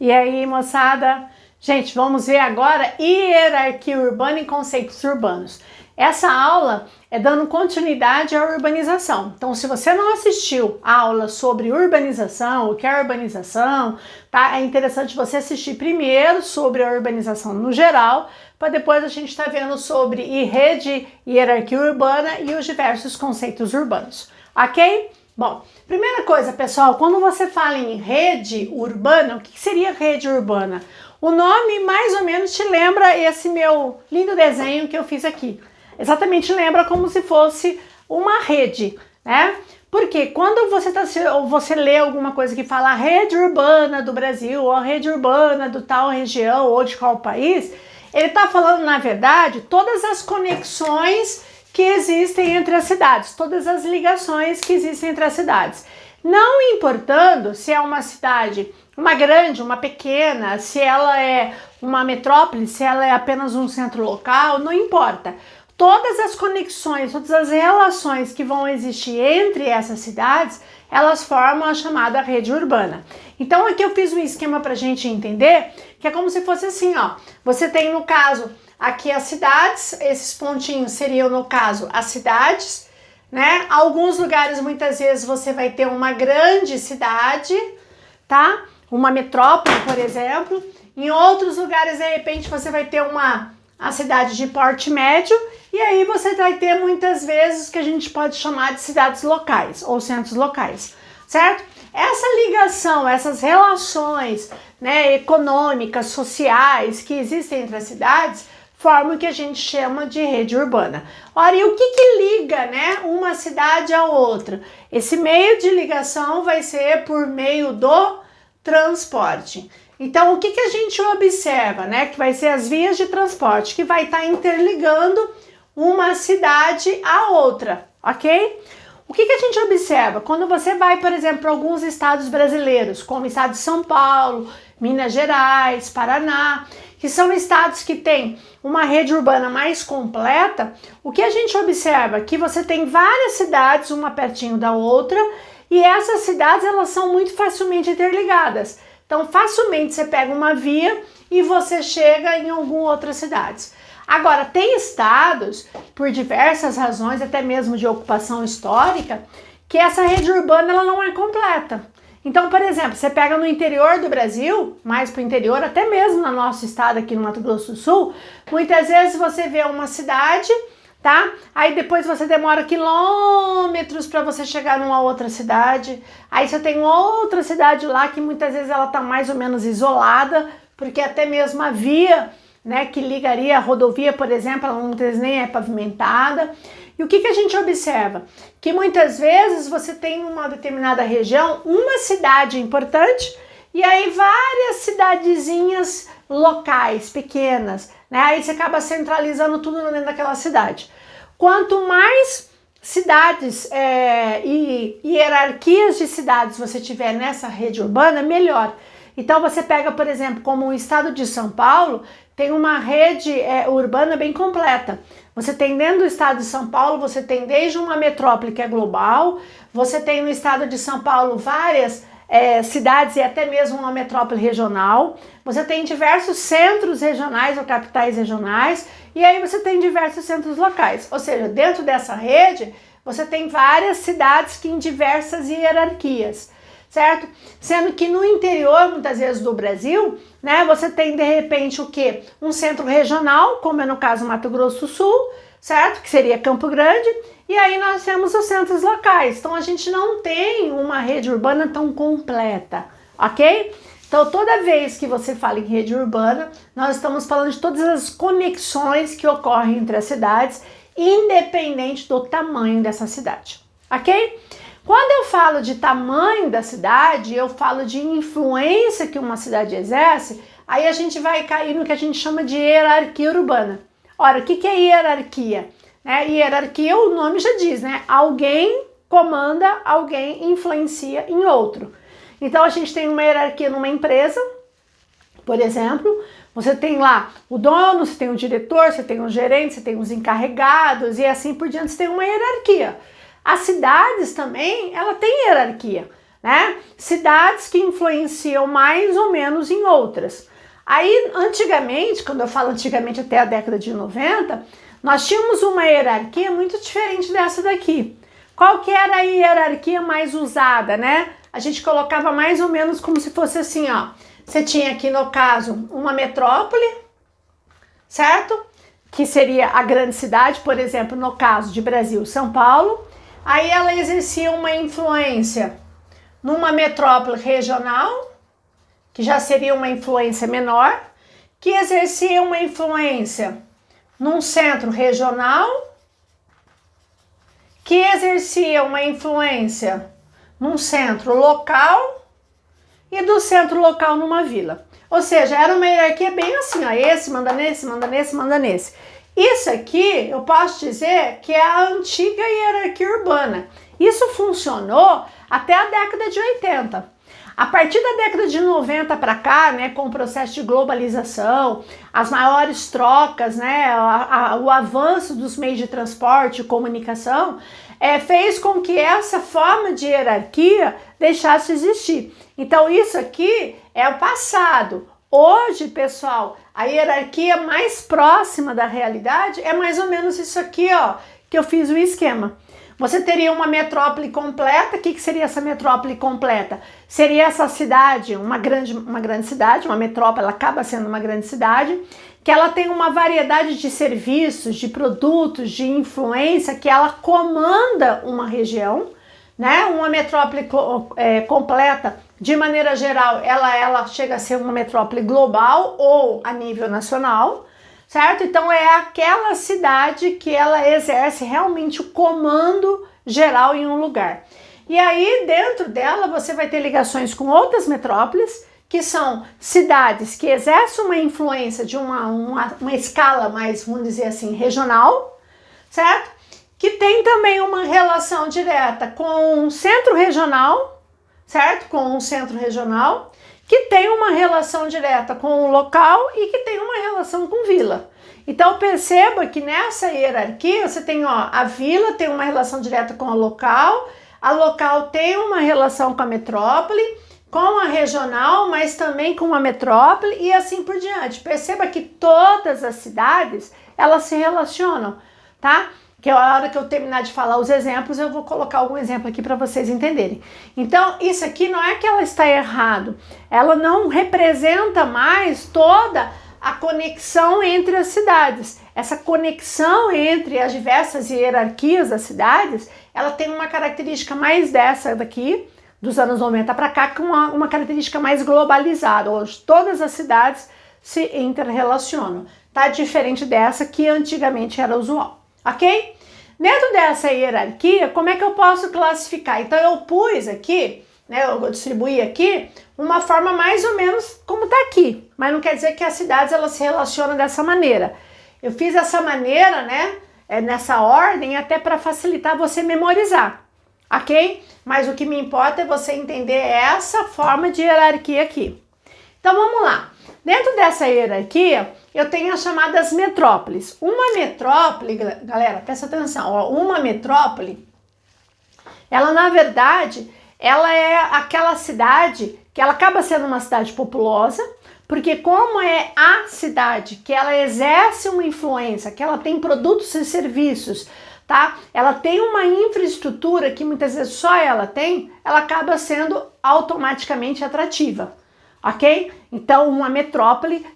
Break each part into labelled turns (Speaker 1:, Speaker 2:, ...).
Speaker 1: E aí, moçada? Gente, vamos ver agora hierarquia urbana e conceitos urbanos. Essa aula é dando continuidade à urbanização. Então, se você não assistiu a aula sobre urbanização, o que é urbanização, tá? É interessante você assistir primeiro sobre a urbanização no geral, para depois a gente estar vendo sobre rede, hierarquia urbana e os diversos conceitos urbanos, ok? Bom, primeira coisa, pessoal, quando você fala em rede urbana, o que seria rede urbana? O nome mais ou menos te lembra esse meu lindo desenho que eu fiz aqui. Exatamente lembra como se fosse uma rede, né? Porque quando você lê alguma coisa que fala a rede urbana do Brasil, ou a rede urbana do tal região, ou de qual país, ele está falando, na verdade, todas as conexões que existem entre as cidades, todas as ligações que existem entre as cidades. Não importando se é uma cidade, uma grande, uma pequena, se ela é uma metrópole, se ela é apenas um centro local, não importa. Todas as conexões, todas as relações que vão existir entre essas cidades, elas formam a chamada rede urbana. Então aqui eu fiz um esquema para a gente entender, que é como se fosse assim, ó. Você tem no caso aqui as cidades, esses pontinhos seriam no caso as cidades, né? Alguns lugares muitas vezes você vai ter uma grande cidade, tá? Uma metrópole, por exemplo. Em outros lugares, de repente, você vai ter a cidade de porte médio, e aí você vai ter muitas vezes que a gente pode chamar de cidades locais ou centros locais, certo? Essa ligação, essas relações, né, econômicas, sociais que existem entre as cidades formam o que a gente chama de rede urbana. Ora, e o que liga, né, uma cidade à outra? Esse meio de ligação vai ser por meio do transporte. Então, o que a gente observa, né, que vai ser as vias de transporte, que vai estar interligando uma cidade à outra, ok? O que a gente observa? Quando você vai, por exemplo, para alguns estados brasileiros, como o estado de São Paulo, Minas Gerais, Paraná, que são estados que têm uma rede urbana mais completa, o que a gente observa? Que você tem várias cidades, uma pertinho da outra, e essas cidades, elas são muito facilmente interligadas. Então, facilmente você pega uma via e você chega em algumas outras cidades. Agora, tem estados, por diversas razões, até mesmo de ocupação histórica, que essa rede urbana ela não é completa. Então, por exemplo, você pega no interior do Brasil, mais para o interior, até mesmo no nosso estado aqui no Mato Grosso do Sul, muitas vezes você vê uma cidade, tá? Aí depois você demora quilômetros para você chegar numa outra cidade. Aí você tem outra cidade lá que muitas vezes ela tá mais ou menos isolada, porque até mesmo a via, né, que ligaria a rodovia, por exemplo, ela muitas vezes nem é pavimentada. E o que a gente observa? Que muitas vezes você tem numa determinada região uma cidade importante e aí várias cidadezinhas locais, pequenas, né? Aí você acaba centralizando tudo dentro daquela cidade. Quanto mais cidades e hierarquias de cidades você tiver nessa rede urbana, melhor. Então você pega, por exemplo, como o estado de São Paulo, tem uma rede urbana bem completa. Você tem dentro do estado de São Paulo, você tem desde uma metrópole que é global, você tem no estado de São Paulo várias cidades e até mesmo uma metrópole regional, você tem diversos centros regionais ou capitais regionais, e aí você tem diversos centros locais. Ou seja, dentro dessa rede, você tem várias cidades que em diversas hierarquias, certo? Sendo que no interior, muitas vezes do Brasil, né, você tem de repente o quê? Um centro regional, como é no caso Mato Grosso do Sul, certo? Que seria Campo Grande, e aí nós temos os centros locais. Então a gente não tem uma rede urbana tão completa, ok? Então toda vez que você fala em rede urbana, nós estamos falando de todas as conexões que ocorrem entre as cidades, independente do tamanho dessa cidade, ok? Quando eu falo de tamanho da cidade, eu falo de influência que uma cidade exerce, aí a gente vai cair no que a gente chama de hierarquia urbana. Ora, o que é hierarquia? Hierarquia, o nome já diz, né? Alguém comanda, alguém influencia em outro. Então a gente tem uma hierarquia numa empresa, por exemplo, você tem lá o dono, você tem o diretor, você tem o gerente, você tem os encarregados e assim por diante, você tem uma hierarquia. As cidades também, ela tem hierarquia. né? Cidades que influenciam mais ou menos em outras. Aí, antigamente, quando eu falo antigamente até a década de 90, nós tínhamos uma hierarquia muito diferente dessa daqui. Qual que era a hierarquia mais usada, né? A gente colocava mais ou menos como se fosse assim, ó. Você tinha aqui, no caso, uma metrópole, certo? Que seria a grande cidade, por exemplo, no caso de Brasil, São Paulo. Aí ela exercia uma influência numa metrópole regional, que já seria uma influência menor, que exercia uma influência num centro regional, que exercia uma influência num centro local e do centro local numa vila. Ou seja, era uma hierarquia bem assim, ó, esse manda nesse, manda nesse, manda nesse. Isso aqui, eu posso dizer que é a antiga hierarquia urbana. Isso funcionou até a década de 80. A partir da década de 90 para cá, né, com o processo de globalização, as maiores trocas, né, o avanço dos meios de transporte e comunicação, fez com que essa forma de hierarquia deixasse de existir. Então isso aqui é o passado. Hoje, pessoal, a hierarquia mais próxima da realidade é mais ou menos isso aqui, ó, que eu fiz o esquema. Você teria uma metrópole completa. O que seria essa metrópole completa? Seria essa cidade, uma grande cidade, uma metrópole, ela acaba sendo uma grande cidade, que ela tem uma variedade de serviços, de produtos, de influência, que ela comanda uma região, né? Uma metrópole completa, de maneira geral, ela chega a ser uma metrópole global ou a nível nacional, certo? Então é aquela cidade que ela exerce realmente o comando geral em um lugar. E aí dentro dela você vai ter ligações com outras metrópoles, que são cidades que exercem uma influência de uma escala mais, vamos dizer assim, regional, certo? Que tem também uma relação direta com o centro regional, certo? Com o centro regional, que tem uma relação direta com o local e que tem uma relação com vila. Então perceba que nessa hierarquia você tem, ó, a vila tem uma relação direta com a local tem uma relação com a metrópole, com a regional, mas também com a metrópole e assim por diante. Perceba que todas as cidades, elas se relacionam, tá? Que a hora que eu terminar de falar os exemplos, eu vou colocar algum exemplo aqui para vocês entenderem. Então, isso aqui não é que ela está errado, ela não representa mais toda a conexão entre as cidades. Essa conexão entre as diversas hierarquias das cidades, ela tem uma característica mais dessa daqui, dos anos 90 para cá, com uma característica mais globalizada, onde todas as cidades se interrelacionam, tá? Diferente dessa que antigamente era usual. Ok? Dentro dessa hierarquia, como é que eu posso classificar? Então eu pus aqui, né, eu distribuí aqui uma forma mais ou menos como está aqui, mas não quer dizer que as cidades elas se relacionam dessa maneira. Eu fiz essa maneira, né, nessa ordem, até para facilitar você memorizar, ok? Mas o que me importa é você entender essa forma de hierarquia aqui. Então vamos lá. Dentro dessa hierarquia, eu tenho as chamadas metrópoles. Uma metrópole, galera, presta atenção, ó, uma metrópole, ela na verdade, ela é aquela cidade que ela acaba sendo uma cidade populosa, porque como é a cidade que ela exerce uma influência, que ela tem produtos e serviços, tá? Ela tem uma infraestrutura que muitas vezes só ela tem, ela acaba sendo automaticamente atrativa. Ok? Então uma metrópole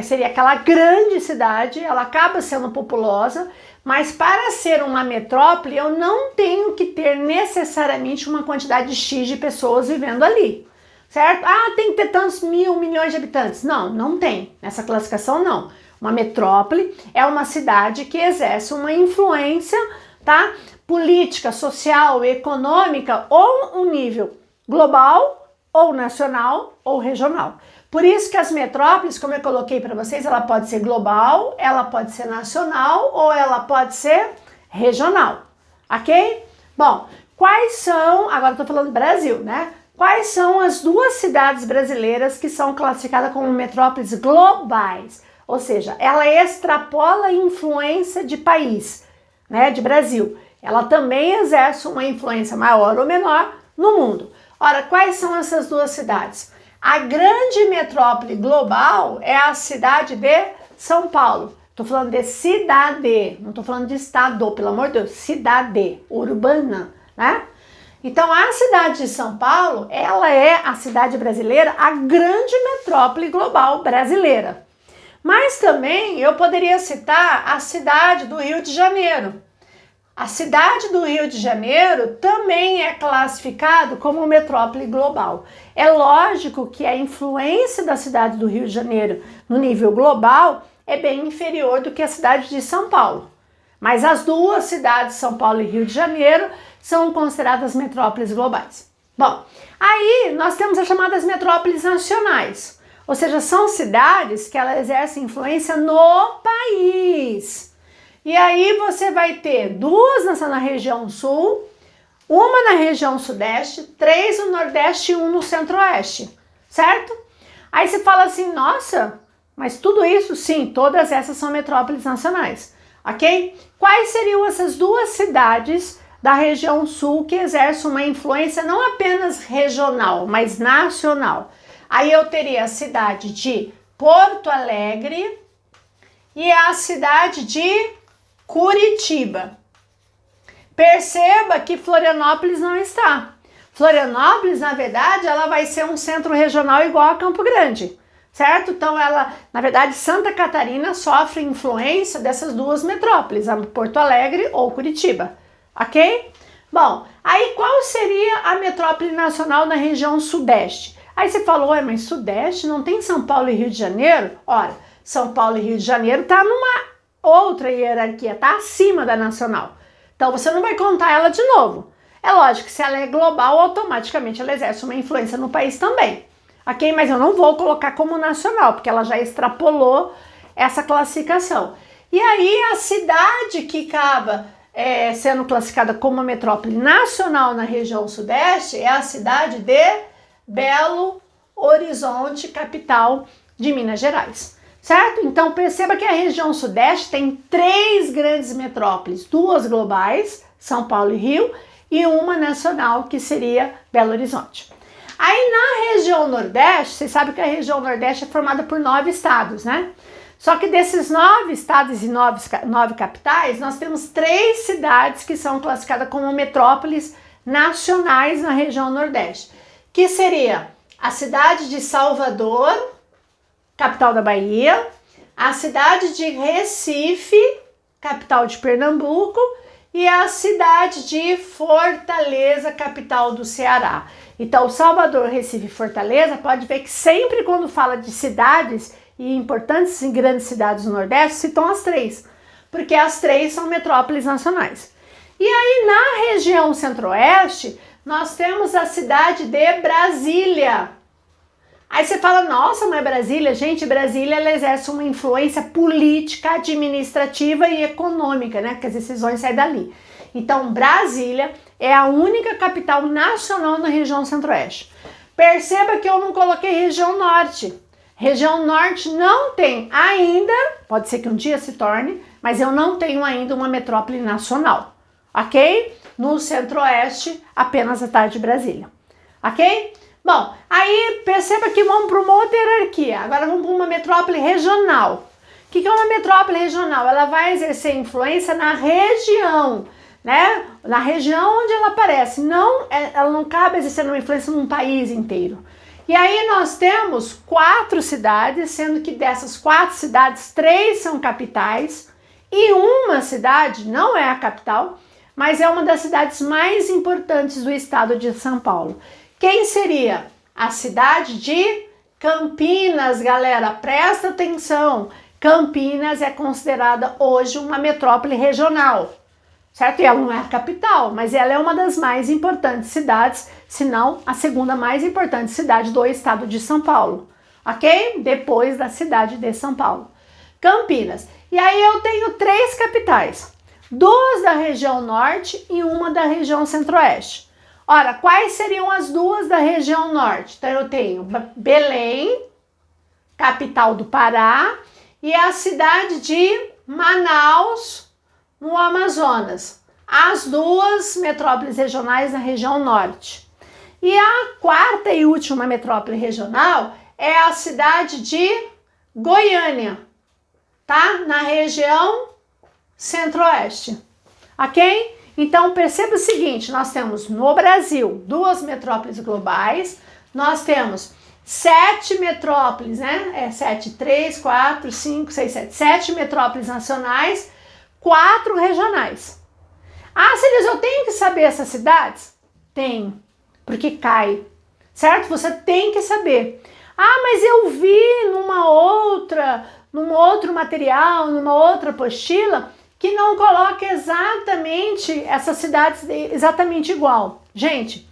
Speaker 1: seria aquela grande cidade, ela acaba sendo populosa, mas para ser uma metrópole eu não tenho que ter necessariamente uma quantidade X de pessoas vivendo ali, certo? Ah, tem que ter tantos milhões de habitantes. Não, não tem, nessa classificação não. Uma metrópole é uma cidade que exerce uma influência, tá? Política, social, econômica ou um nível global, ou nacional ou regional. Por isso que as metrópoles, como eu coloquei para vocês, ela pode ser global, ela pode ser nacional ou ela pode ser regional, ok? Bom, quais são, agora eu tô falando do Brasil, né? Quais são as duas cidades brasileiras que são classificadas como metrópoles globais? Ou seja, ela extrapola a influência de país, né? De Brasil. Ela também exerce uma influência maior ou menor no mundo. Ora, quais são essas duas cidades? A grande metrópole global é a cidade de São Paulo. Estou falando de cidade, não estou falando de estado, pelo amor de Deus, cidade urbana, né? Então, a cidade de São Paulo, ela é a cidade brasileira, a grande metrópole global brasileira. Mas também eu poderia citar a cidade do Rio de Janeiro. A cidade do Rio de Janeiro também é classificado como metrópole global. É lógico que a influência da cidade do Rio de Janeiro no nível global é bem inferior do que a cidade de São Paulo. Mas as duas cidades, São Paulo e Rio de Janeiro, são consideradas metrópoles globais. Bom, aí nós temos as chamadas metrópoles nacionais, ou seja, são cidades que elas exercem influência no país. E aí você vai ter duas na região sul, uma na região sudeste, 3 no nordeste e 1 no centro-oeste, certo? Aí você fala assim, nossa, mas tudo isso, sim, todas essas são metrópoles nacionais, ok? Quais seriam essas duas cidades da região sul que exercem uma influência não apenas regional, mas nacional? Aí eu teria a cidade de Porto Alegre e a cidade de Curitiba. Perceba que Florianópolis não está. Florianópolis, na verdade, ela vai ser um centro regional igual a Campo Grande, certo? Então ela, na verdade, Santa Catarina sofre influência dessas duas metrópoles, a Porto Alegre ou Curitiba, ok? Bom, aí qual seria a metrópole nacional na região sudeste? Aí você falou, mas sudeste não tem São Paulo e Rio de Janeiro? Ora, São Paulo e Rio de Janeiro tá numa outra hierarquia, tá acima da nacional. Então você não vai contar ela de novo. É lógico que se ela é global, automaticamente ela exerce uma influência no país também. Ok? Mas eu não vou colocar como nacional, porque ela já extrapolou essa classificação. E aí a cidade que acaba sendo classificada como uma metrópole nacional na região sudeste é a cidade de Belo Horizonte, capital de Minas Gerais. Certo? Então perceba que a região sudeste tem 3 grandes metrópoles, 2 globais, São Paulo e Rio, e uma nacional, que seria Belo Horizonte. Aí na região nordeste, vocês sabem que a região nordeste é formada por 9 estados, né? Só que desses 9 estados e 9 capitais, nós temos 3 cidades que são classificadas como metrópoles nacionais na região nordeste, que seria a cidade de Salvador, capital da Bahia, a cidade de Recife, capital de Pernambuco, e a cidade de Fortaleza, capital do Ceará. Então, Salvador, Recife e Fortaleza, pode ver que sempre quando fala de cidades e importantes e grandes cidades do Nordeste, citam as 3, porque as 3 são metrópoles nacionais. E aí, na região centro-oeste, nós temos a cidade de Brasília. Aí você fala, nossa, mas Brasília, gente, Brasília ela exerce uma influência política, administrativa e econômica, né? Que as decisões saem dali. Então, Brasília é a única capital nacional na região centro-oeste. Perceba que eu não coloquei região norte. Região norte não tem ainda, pode ser que um dia se torne, mas eu não tenho ainda uma metrópole nacional, ok? No centro-oeste, apenas a cidade de Brasília, ok? Bom, aí perceba que vamos para uma outra hierarquia. Agora vamos para uma metrópole regional. O que é uma metrópole regional? Ela vai exercer influência na região, né? Na região onde ela aparece. Ela não cabe exercer uma influência num país inteiro. E aí nós temos 4 cidades, sendo que dessas 4 cidades, 3 são capitais e uma cidade não é a capital, mas é uma das cidades mais importantes do estado de São Paulo. Quem seria? A cidade de Campinas, galera, presta atenção. Campinas é considerada hoje uma metrópole regional, certo? E ela não é a capital, mas ela é uma das mais importantes cidades, se não a segunda mais importante cidade do estado de São Paulo, ok? Depois da cidade de São Paulo. Campinas. E aí eu tenho 3 capitais, 2 da região norte e uma da região centro-oeste. Ora, quais seriam as 2 da região norte? Então eu tenho Belém, capital do Pará, e a cidade de Manaus, no Amazonas. As 2 metrópoles regionais na região norte. E a quarta e última metrópole regional é a cidade de Goiânia, tá? Na região centro-oeste, ok? Então perceba o seguinte, nós temos no Brasil 2 metrópoles globais, nós temos 7 metrópoles, né? 3, 4, 5, 6, 7. 7 metrópoles nacionais, 4 regionais. Ah, Celis, eu tenho que saber essas cidades? Tem, porque cai, certo? Você tem que saber. Ah, mas eu vi num outro material, numa outra apostila, que não coloca exatamente essas cidades exatamente igual. Gente,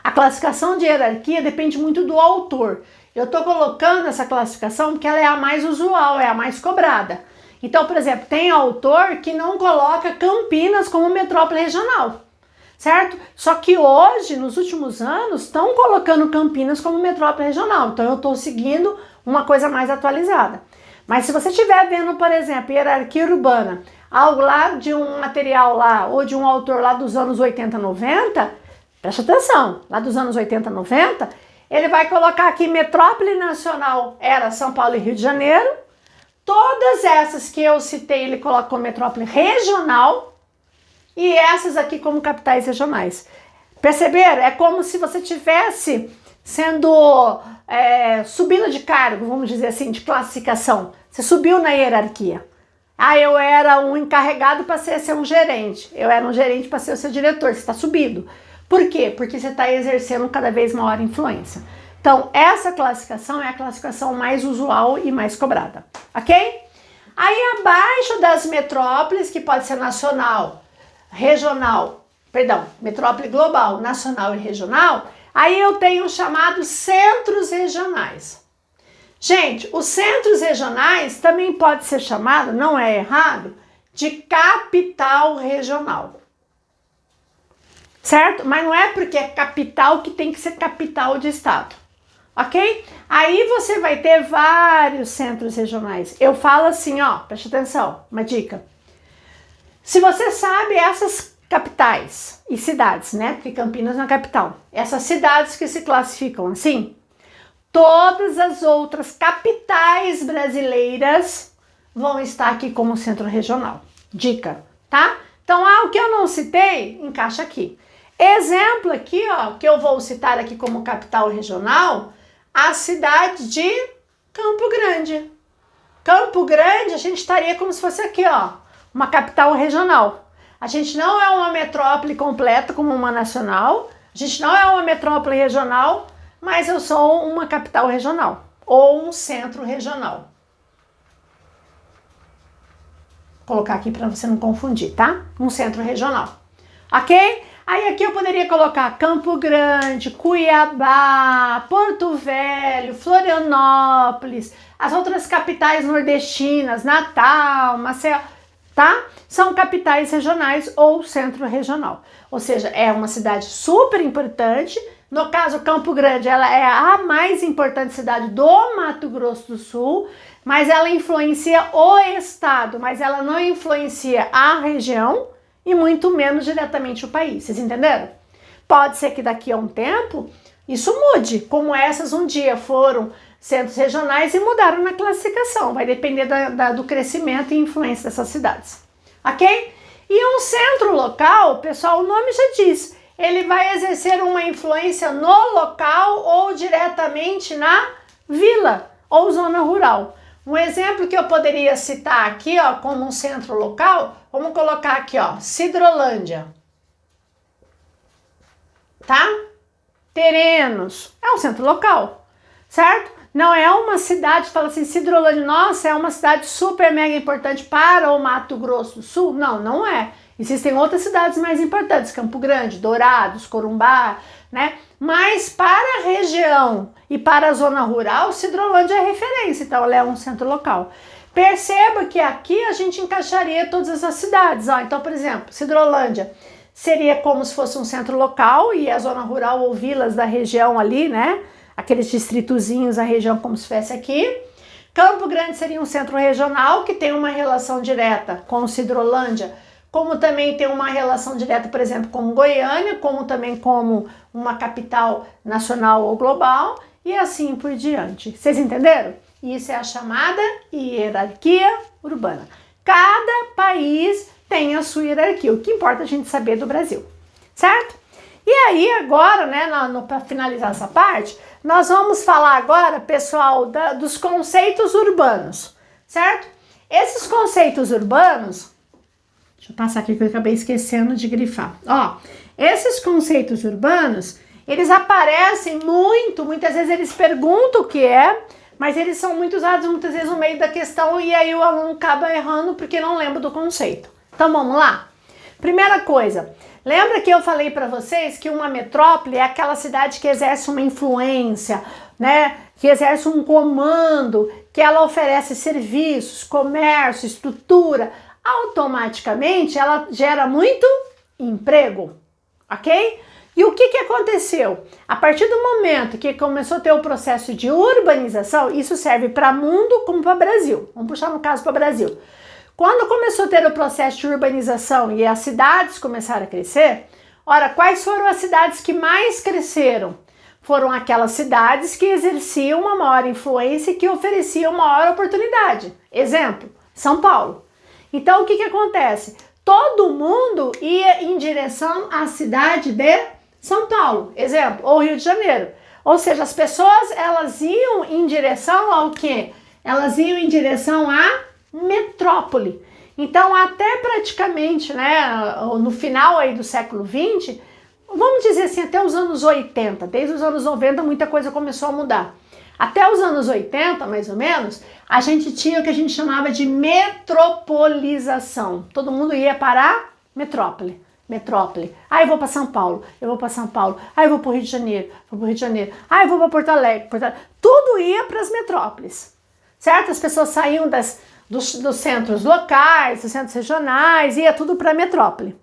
Speaker 1: a classificação de hierarquia depende muito do autor. Eu estou colocando essa classificação porque ela é a mais usual, é a mais cobrada. Então, por exemplo, tem autor que não coloca Campinas como metrópole regional, certo? Só que hoje, nos últimos anos, estão colocando Campinas como metrópole regional. Então, eu estou seguindo uma coisa mais atualizada. Mas se você estiver vendo, por exemplo, hierarquia urbana, algo lá de um material lá, ou de um autor lá dos anos 80, 90, presta atenção, lá dos anos 80, 90, ele vai colocar aqui metrópole nacional era São Paulo e Rio de Janeiro, todas essas que eu citei ele coloca como metrópole regional e essas aqui como capitais regionais. Perceberam? É como se você tivesse sendo subindo de cargo, vamos dizer assim, de classificação. Você subiu na hierarquia. Ah, eu era um encarregado para ser um gerente. Eu era um gerente para ser o seu diretor. Você está subindo. Por quê? Porque você está exercendo cada vez maior influência. Então, essa classificação é a classificação mais usual e mais cobrada. Ok? Aí, abaixo das metrópoles, que pode ser nacional, regional, metrópole global, nacional e regional, aí eu tenho os chamados centros regionais. Gente, os centros regionais também pode ser chamado, não é errado, de capital regional. Certo? Mas não é porque é capital que tem que ser capital de estado. Ok? Aí você vai ter vários centros regionais. Eu falo assim, ó, preste atenção, uma dica. Se você sabe essas capitais e cidades, né? Porque Campinas não é capital. Essas cidades que se classificam assim, todas as outras capitais brasileiras vão estar aqui como centro regional. Dica, tá? Então, o que eu não citei, encaixa aqui. Exemplo aqui, ó, que eu vou citar aqui como capital regional, a cidade de Campo Grande. Campo Grande, a gente estaria como se fosse aqui, ó, uma capital regional. A gente não é uma metrópole completa como uma nacional, a gente não é uma metrópole regional, mas eu sou uma capital regional ou um centro regional. Vou colocar aqui para você não confundir, tá? Um centro regional, ok? Aí aqui eu poderia colocar Campo Grande, Cuiabá, Porto Velho, Florianópolis, as outras capitais nordestinas, Natal, Maceió, tá? São capitais regionais ou centro regional. Ou seja, é uma cidade super importante. No caso, Campo Grande, ela é a mais importante cidade do Mato Grosso do Sul, mas ela influencia o estado, mas ela não influencia a região e muito menos diretamente o país. Vocês entenderam? Pode ser que daqui a um tempo isso mude, como essas um dia foram centros regionais e mudaram na classificação. Vai depender do crescimento e influência dessas cidades. Ok? E um centro local, pessoal, o nome já diz, ele vai exercer uma influência no local ou diretamente na vila ou zona rural. Um exemplo que eu poderia citar aqui, ó, como um centro local, vamos colocar aqui, ó, Sidrolândia. Tá? Terenos. É um centro local, certo? Não é uma cidade, fala assim, Sidrolândia, nossa, é uma cidade super mega importante para o Mato Grosso do Sul. Não, não é. Existem outras cidades mais importantes, Campo Grande, Dourados, Corumbá, né? Mas para a região e para a zona rural, Sidrolândia é referência, então ela é um centro local. Perceba que aqui a gente encaixaria todas essas cidades. Ó. Então, por exemplo, Sidrolândia seria como se fosse um centro local e a zona rural ou vilas da região ali, né? Aqueles distritozinhos, a região como se fosse aqui. Campo Grande seria um centro regional que tem uma relação direta com Sidrolândia, como também tem uma relação direta, por exemplo, com Goiânia, como também como uma capital nacional ou global, e assim por diante. Vocês entenderam? Isso é a chamada hierarquia urbana. Cada país tem a sua hierarquia, o que importa a gente saber do Brasil, certo? E aí agora, né, para finalizar essa parte, nós vamos falar agora, pessoal, dos conceitos urbanos, certo? Esses conceitos urbanos, deixa eu passar aqui que eu acabei esquecendo de grifar. Ó, esses conceitos urbanos, eles aparecem muitas vezes eles perguntam o que é, mas eles são muito usados muitas vezes no meio da questão e aí o aluno acaba errando porque não lembra do conceito. Então vamos lá? Primeira coisa, lembra que eu falei para vocês que uma metrópole é aquela cidade que exerce uma influência, né? Que exerce um comando, que ela oferece serviços, comércio, estrutura, automaticamente ela gera muito emprego, ok? E o que aconteceu? A partir do momento que começou a ter o processo de urbanização, isso serve para mundo como para Brasil. Vamos puxar no caso para Brasil. Quando começou a ter o processo de urbanização e as cidades começaram a crescer, ora, quais foram as cidades que mais cresceram? Foram aquelas cidades que exerciam uma maior influência e que ofereciam maior oportunidade. Exemplo, São Paulo. Então, o que acontece? Todo mundo ia em direção à cidade de São Paulo, exemplo, ou Rio de Janeiro. Ou seja, as pessoas, elas iam em direção ao quê? Elas iam em direção à metrópole. Então, até praticamente, né, no final aí do século XX, vamos dizer assim, até os anos 80, desde os anos 90 muita coisa começou a mudar. Até os anos 80, mais ou menos, a gente tinha o que a gente chamava de metropolização. Todo mundo ia para a metrópole. Ah, eu vou para São Paulo, eu vou para São Paulo. Ah, eu vou para o Rio de Janeiro, vou para o Rio de Janeiro. Ah, eu vou para Porto Alegre. Tudo ia para as metrópoles, certo? As pessoas saíam dos centros locais, dos centros regionais, ia tudo para a metrópole,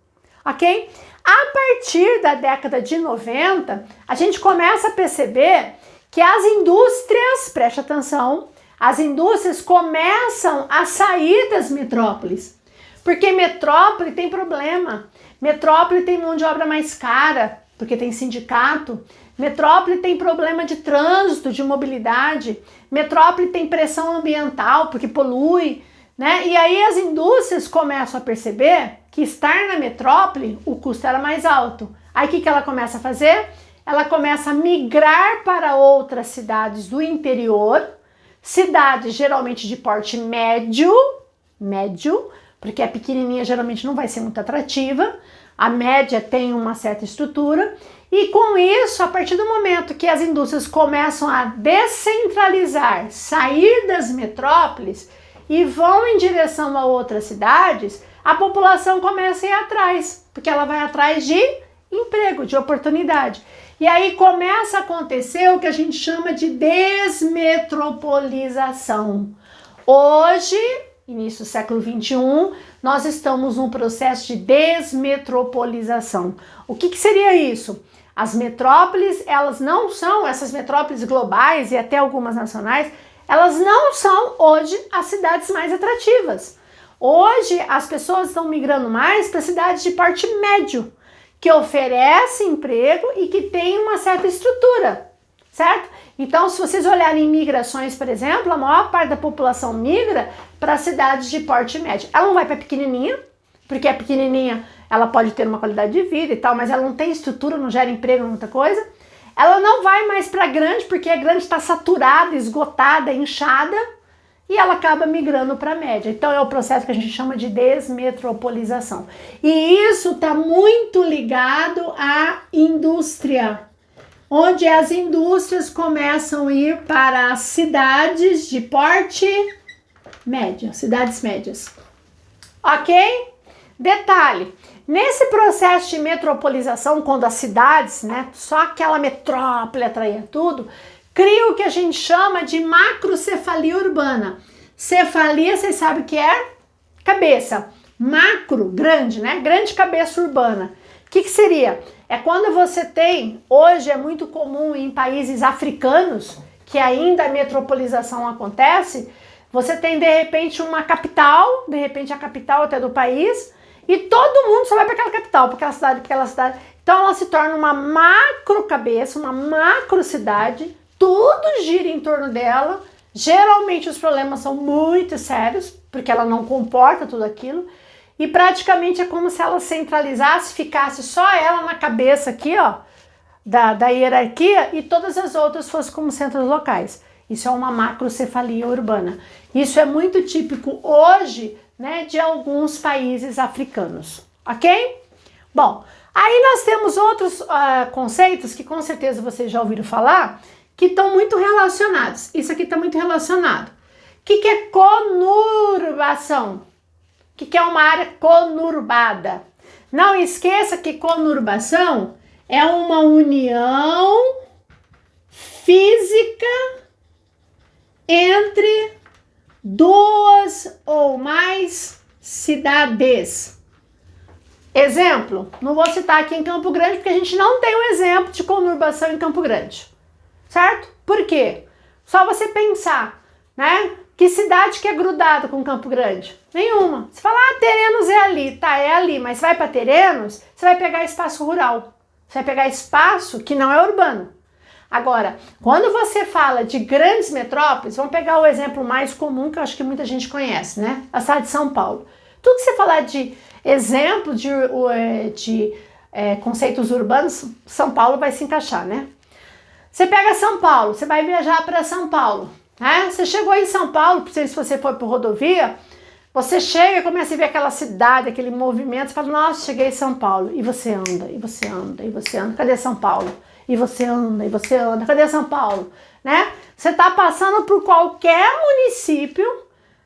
Speaker 1: ok? A partir da década de 90, a gente começa a perceber que as indústrias, preste atenção, as indústrias começam a sair das metrópoles, porque metrópole tem problema, metrópole tem mão de obra mais cara, porque tem sindicato, metrópole tem problema de trânsito, de mobilidade, metrópole tem pressão ambiental, porque polui, né? E aí as indústrias começam a perceber que estar na metrópole, o custo era mais alto. Aí o que ela começa a fazer? Ela começa a migrar para outras cidades do interior, cidades geralmente de porte médio, porque a pequenininha geralmente não vai ser muito atrativa, a média tem uma certa estrutura, e com isso, a partir do momento que as indústrias começam a descentralizar, sair das metrópoles e vão em direção a outras cidades, a população começa a ir atrás, porque ela vai atrás de emprego, de oportunidade. E aí começa a acontecer o que a gente chama de desmetropolização. Hoje, início do século XXI, nós estamos num processo de desmetropolização. O que seria isso? As metrópoles, elas não são, essas metrópoles globais e até algumas nacionais, elas não são hoje as cidades mais atrativas. Hoje as pessoas estão migrando mais para cidades de porte médio, que oferecem emprego e que tem uma certa estrutura, certo? Então, se vocês olharem migrações, por exemplo, a maior parte da população migra para cidades de porte médio. Ela não vai para pequenininha, porque a pequenininha ela pode ter uma qualidade de vida e tal, mas ela não tem estrutura, não gera emprego, muita coisa. Ela não vai mais para grande, porque a grande está saturada, esgotada, inchada, e ela acaba migrando para a média. Então é o processo que a gente chama de desmetropolização. E isso está muito ligado à indústria, onde as indústrias começam a ir para as cidades de porte médio, cidades médias. Ok? Detalhe, nesse processo de metropolização, quando as cidades, né, só aquela metrópole atraía tudo, cria o que a gente chama de macrocefalia urbana. Cefalia, vocês sabem o que é? Cabeça. Macro, grande, né? Grande cabeça urbana. O que seria? É quando você tem, hoje é muito comum em países africanos, que ainda a metropolização acontece, você tem de repente uma capital, de repente a capital até do país, e todo mundo só vai para aquela capital, para aquela cidade. Então ela se torna uma macro cabeça, uma macro cidade, tudo gira em torno dela. Geralmente os problemas são muito sérios, porque ela não comporta tudo aquilo, e praticamente é como se ela centralizasse, ficasse só ela na cabeça aqui, ó, da hierarquia, e todas as outras fossem como centros locais. Isso é uma macrocefalia urbana. Isso é muito típico hoje, né, de alguns países africanos, ok? Bom, aí nós temos outros conceitos que com certeza vocês já ouviram falar, que estão muito relacionados. Isso aqui está muito relacionado. O que é conurbação? O que é uma área conurbada? Não esqueça que conurbação é uma união física entre duas ou mais cidades. Exemplo, não vou citar aqui em Campo Grande, porque a gente não tem um exemplo de conurbação em Campo Grande, certo? Por quê? Só você pensar, né? Que cidade que é grudada com Campo Grande? Nenhuma. Você fala, Terenos é ali, tá, é ali, mas vai para Terenos, você vai pegar espaço rural, você vai pegar espaço que não é urbano. Agora, quando você fala de grandes metrópoles, vamos pegar o exemplo mais comum, que eu acho que muita gente conhece, né? A cidade de São Paulo. Tudo que você falar de exemplo de conceitos urbanos, São Paulo vai se encaixar, né? Você pega São Paulo, você vai viajar para São Paulo, né? Você chegou em São Paulo, se você for por rodovia, você chega e começa a ver aquela cidade, aquele movimento, você fala, nossa, cheguei em São Paulo. E você anda, e você anda, e você anda. Cadê São Paulo? E você anda, e você anda. Cadê São Paulo? Né? Você está passando por qualquer município,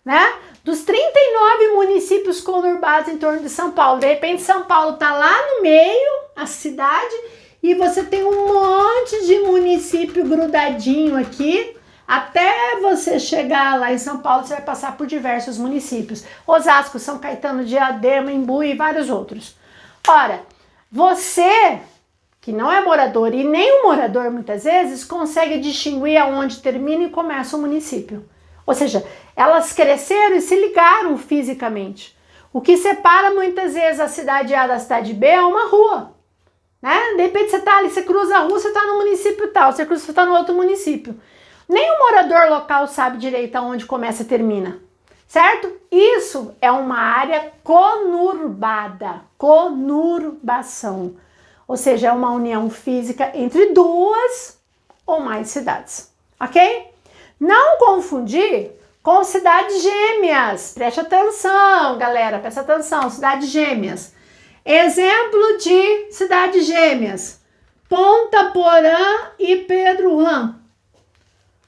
Speaker 1: né? Dos 39 municípios conurbados em torno de São Paulo. De repente, São Paulo está lá no meio, a cidade, e você tem um monte de município grudadinho aqui. Até você chegar lá em São Paulo, você vai passar por diversos municípios. Osasco, São Caetano, Diadema, Embu e vários outros. Ora, você, que não é morador e nem um morador muitas vezes, consegue distinguir aonde termina e começa o município. Ou seja, elas cresceram e se ligaram fisicamente. O que separa muitas vezes a cidade A da cidade B é uma rua. Né? De repente você está ali, você cruza a rua, você está no município tal, você cruza, você está no outro município. Nem o morador local sabe direito aonde começa e termina, certo? Isso é uma área conurbada, conurbação. Ou seja, é uma união física entre duas ou mais cidades, ok? Não confundir com cidades gêmeas. Preste atenção, galera, presta atenção, cidades gêmeas. Exemplo de cidades gêmeas, Ponta Porã e Pedro Juan.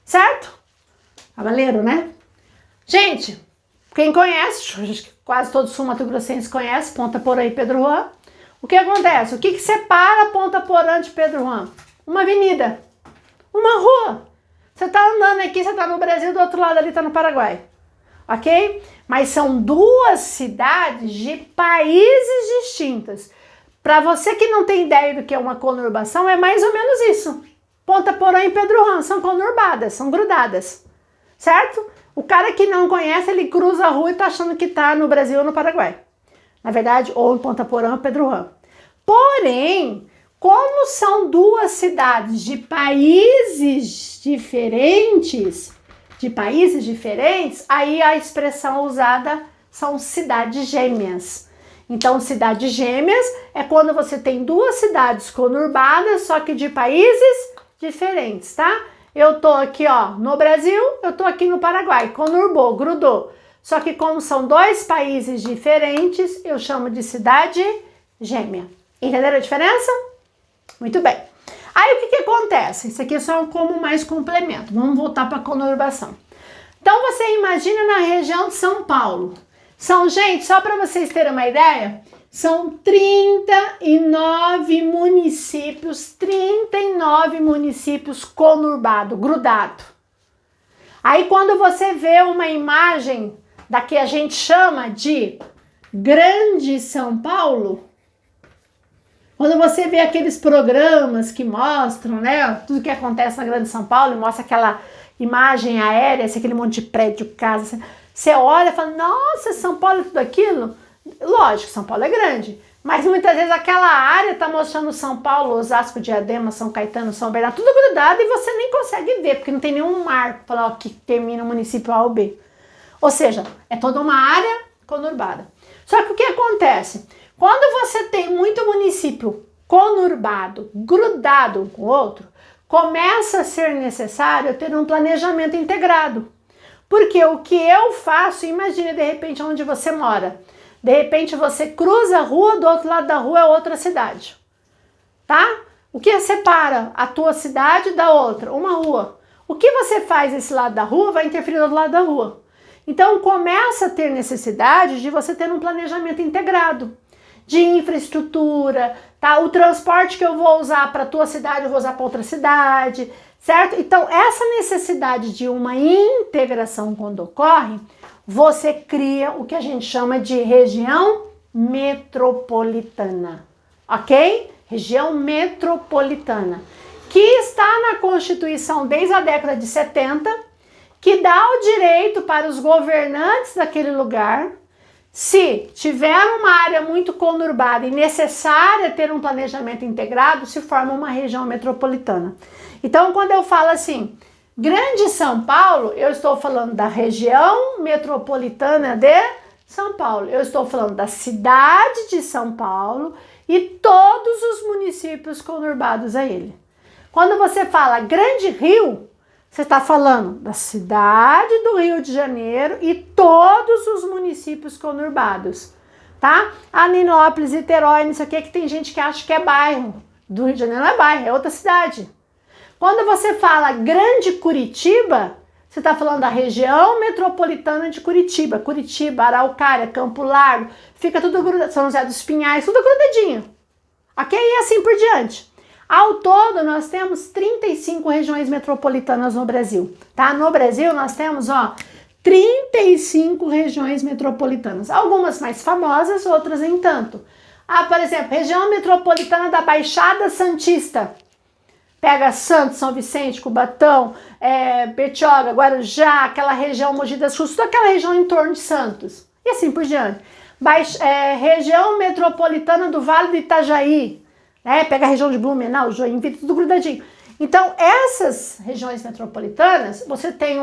Speaker 1: Certo? Cavaleiro, né? Gente, quem conhece, acho que quase todo sul-mato-grossense conhece Ponta Porã e Pedro Juan. O que acontece? O que separa Ponta Porã de Pedro Juan? Uma avenida, uma rua. Você tá andando aqui, você tá no Brasil, do outro lado ali tá no Paraguai. Ok? Mas são duas cidades de países distintas. Para você que não tem ideia do que é uma conurbação, é mais ou menos isso. Ponta Porã e Pedro Juan são conurbadas, são grudadas, certo? O cara que não conhece, ele cruza a rua e tá achando que tá no Brasil ou no Paraguai. Na verdade, ou em Ponta Porã ou Pedro Juan. Porém, como são duas cidades de países diferentes, aí a expressão usada são cidades gêmeas. Então, cidades gêmeas é quando você tem duas cidades conurbadas, só que de países diferentes, tá? Eu tô aqui, ó, no Brasil, eu tô aqui no Paraguai, conurbou, grudou. Só que como são dois países diferentes, eu chamo de cidade gêmea. Entenderam a diferença? Muito bem. Aí o que acontece? Isso aqui é só como mais complemento. Vamos voltar para a conurbação. Então você imagina na região de São Paulo. Gente, só para vocês terem uma ideia, são 39 municípios conurbados, grudado. Aí quando você vê uma imagem da que a gente chama de Grande São Paulo, quando você vê aqueles programas que mostram, né, tudo que acontece na Grande São Paulo, mostra aquela imagem aérea, aquele monte de prédio, casa, você olha e fala, nossa, São Paulo é tudo aquilo? lógico, São Paulo é grande, mas muitas vezes aquela área está mostrando São Paulo, Osasco, Diadema, São Caetano, São Bernardo, tudo grudado e você nem consegue ver, porque não tem nenhum marco para falar que termina o município A ou B. Ou seja, é toda uma área conurbada. Só que o que acontece? Quando você tem muito município conurbado, grudado um com o outro, começa a ser necessário ter um planejamento integrado. Porque o que eu faço, imagine de repente onde você mora. De repente você cruza a rua, do outro lado da rua é outra cidade. Tá? O que separa a tua cidade da outra? Uma rua. O que você faz desse lado da rua vai interferir do outro lado da rua. Então começa a ter necessidade de você ter um planejamento integrado. De infraestrutura, tá? O transporte que eu vou usar para a tua cidade, eu vou usar para outra cidade, certo? Então, essa necessidade de uma integração quando ocorre, você cria o que a gente chama de região metropolitana, ok? Região metropolitana, que está na Constituição desde a década de 70, que dá o direito para os governantes daquele lugar, se tiver uma área muito conurbada e necessária ter um planejamento integrado, se forma uma região metropolitana. Então, quando eu falo assim, Grande São Paulo, eu estou falando da região metropolitana de São Paulo. Eu estou falando da cidade de São Paulo e todos os municípios conurbados a ele. Quando você fala Grande Rio, você está falando da cidade do Rio de Janeiro e todos os municípios conurbados, tá? A Ninópolis, Niterói, não sei o que tem gente que acha que é bairro. Do Rio de Janeiro não é bairro, é outra cidade. Quando você fala Grande Curitiba, você está falando da região metropolitana de Curitiba. Curitiba, Araucária, Campo Largo, fica tudo grudado, São José dos Pinhais, tudo grudadinho. Ok? E assim por diante. Ao todo, nós temos 35 regiões metropolitanas no Brasil, tá? No Brasil, nós temos, 35 regiões metropolitanas. Algumas mais famosas, outras nem tanto. Por exemplo, região metropolitana da Baixada Santista. Pega Santos, São Vicente, Cubatão, Bertioga, Guarujá, aquela região Mogi das Cruzes, toda aquela região em torno de Santos. E assim por diante. Região metropolitana do Vale do Itajaí. Pega a região de Blumenau, Joinville, tudo grudadinho. Então, essas regiões metropolitanas, você tem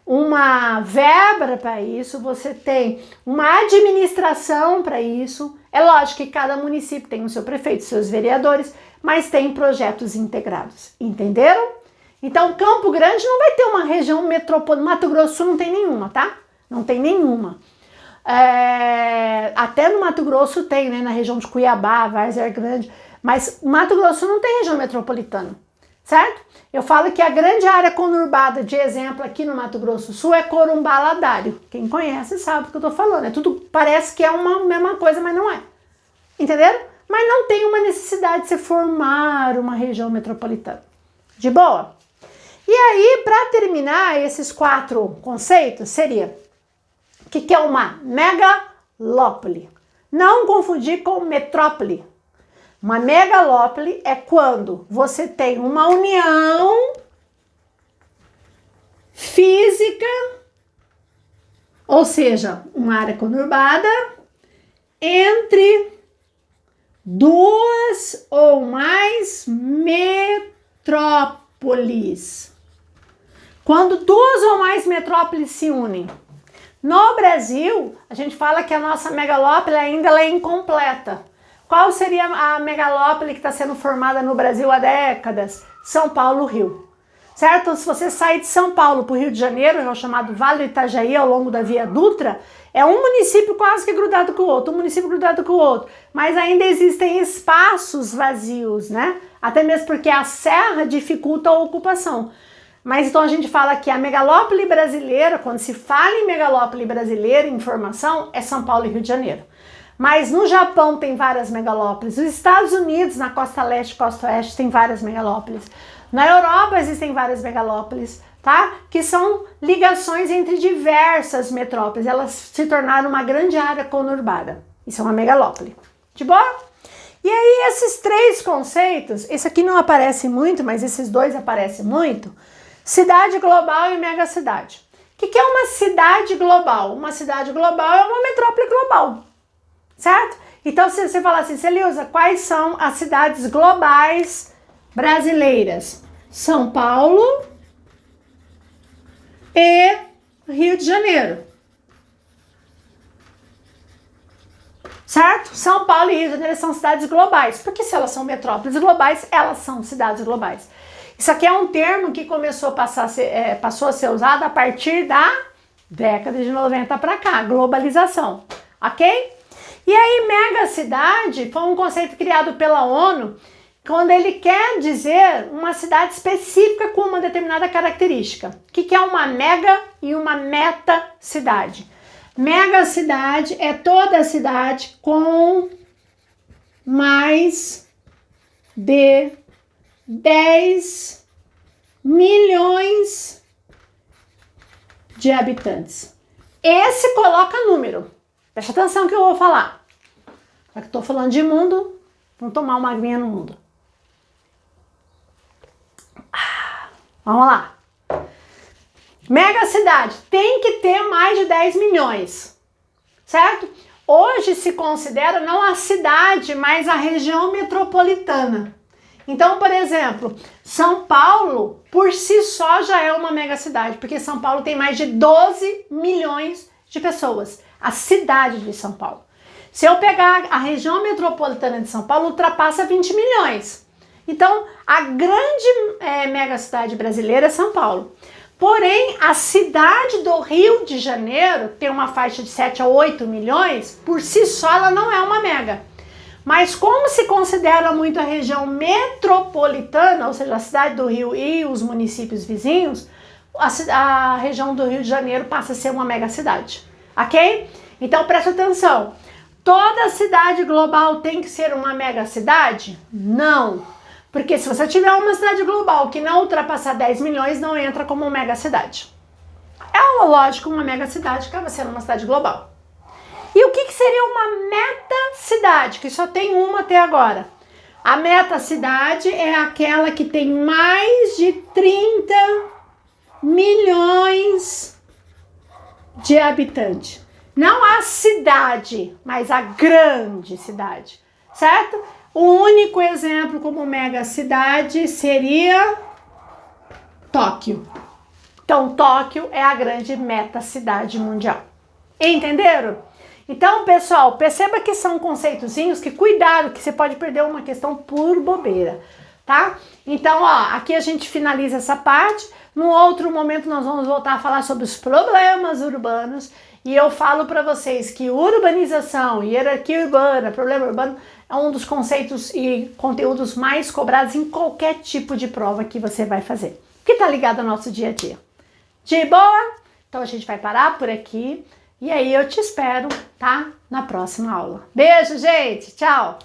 Speaker 1: uma verba para isso, você tem uma administração para isso. É lógico que cada município tem o seu prefeito, seus vereadores, mas tem projetos integrados, entenderam? Então, Campo Grande não vai ter uma região metropolitana, Mato Grosso não tem nenhuma, tá? Não tem nenhuma. Até no Mato Grosso tem, né? Na região de Cuiabá, Várzea Grande, mas Mato Grosso não tem região metropolitana, certo? Eu falo que a grande área conurbada, de exemplo, aqui no Mato Grosso do Sul é Corumbá Ladário. Quem conhece sabe do que eu tô falando. Tudo parece que é uma mesma coisa, mas não é. Entenderam? Mas não tem uma necessidade de se formar uma região metropolitana. De boa? E aí, para terminar esses 4 conceitos, seria o que é uma megalópole? Não confundir com metrópole. Uma megalópole é quando você tem uma união física, ou seja, uma área conurbada, entre 2 ou mais metrópoles. Quando 2 ou mais metrópoles se unem. No Brasil, a gente fala que a nossa megalópole ainda é incompleta. Qual seria a megalópole que está sendo formada no Brasil há décadas? São Paulo, Rio. Certo? Se você sair de São Paulo para o Rio de Janeiro, é o chamado Vale do Itajaí, ao longo da Via Dutra, é um município quase que grudado com o outro, um município grudado com o outro. Mas ainda existem espaços vazios, né? Até mesmo porque a serra dificulta a ocupação. Mas então a gente fala que a megalópole brasileira, quando se fala em megalópole brasileira, em formação, é São Paulo e Rio de Janeiro. Mas no Japão tem várias megalópolis, nos Estados Unidos, na costa leste e costa oeste, tem várias megalópolis. Na Europa existem várias megalópolis, tá? Que são ligações entre diversas metrópoles. Elas se tornaram uma grande área conurbada. Isso é uma megalópole. De boa? E aí esses 3 conceitos, esse aqui não aparece muito, mas esses 2 aparecem muito. Cidade global e megacidade. O que é uma cidade global? Uma cidade global é uma metrópole global. certo? Então, se você falar assim, Celilza, quais são as cidades globais brasileiras? São Paulo e Rio de Janeiro. Certo? São Paulo e Rio de Janeiro são cidades globais. Porque se elas são metrópoles globais, elas são cidades globais. Isso aqui é um termo que começou a passou a ser usado a partir da década de 90 para cá, globalização, ok? E aí, megacidade foi um conceito criado pela ONU quando ele quer dizer uma cidade específica com uma determinada característica. O que é uma mega e uma metacidade? Megacidade é toda cidade com mais de 10 milhões de habitantes. Esse coloca número. Presta atenção que eu vou falar. Já que estou falando de mundo, vamos tomar uma aguinha no mundo. Vamos lá. Megacidade tem que ter mais de 10 milhões, certo? Hoje se considera não a cidade, mas a região metropolitana. Então, por exemplo, São Paulo, por si só, já é uma megacidade, porque São Paulo tem mais de 12 milhões de pessoas. A cidade de São Paulo. Se eu pegar a região metropolitana de São Paulo, ultrapassa 20 milhões. Então, a grande megacidade brasileira é São Paulo. Porém, a cidade do Rio de Janeiro tem uma faixa de 7 a 8 milhões, por si só ela não é uma mega. Mas como se considera muito a região metropolitana, ou seja, a cidade do Rio e os municípios vizinhos, a região do Rio de Janeiro passa a ser uma megacidade, ok? Então presta atenção, toda cidade global tem que ser uma megacidade? Não, porque se você tiver uma cidade global que não ultrapassar 10 milhões, não entra como megacidade. É lógico, uma megacidade acaba sendo uma cidade global. E o que seria uma metacidade, que só tem uma até agora? A metacidade é aquela que tem mais de 30 milhões de habitantes. Não a cidade, mas a grande cidade, certo? O único exemplo como megacidade seria Tóquio. Então, Tóquio é a grande metacidade mundial. Entenderam? Então, pessoal, perceba que são conceitozinhos que cuidado, que você pode perder uma questão por bobeira, tá? Então, ó, aqui a gente finaliza essa parte. No outro momento nós vamos voltar a falar sobre os problemas urbanos e eu falo para vocês que urbanização, hierarquia urbana, problema urbano é um dos conceitos e conteúdos mais cobrados em qualquer tipo de prova que você vai fazer, que tá ligado ao nosso dia a dia. De boa? Então a gente vai parar por aqui. E aí eu te espero, tá? Na próxima aula. Beijo, gente! Tchau!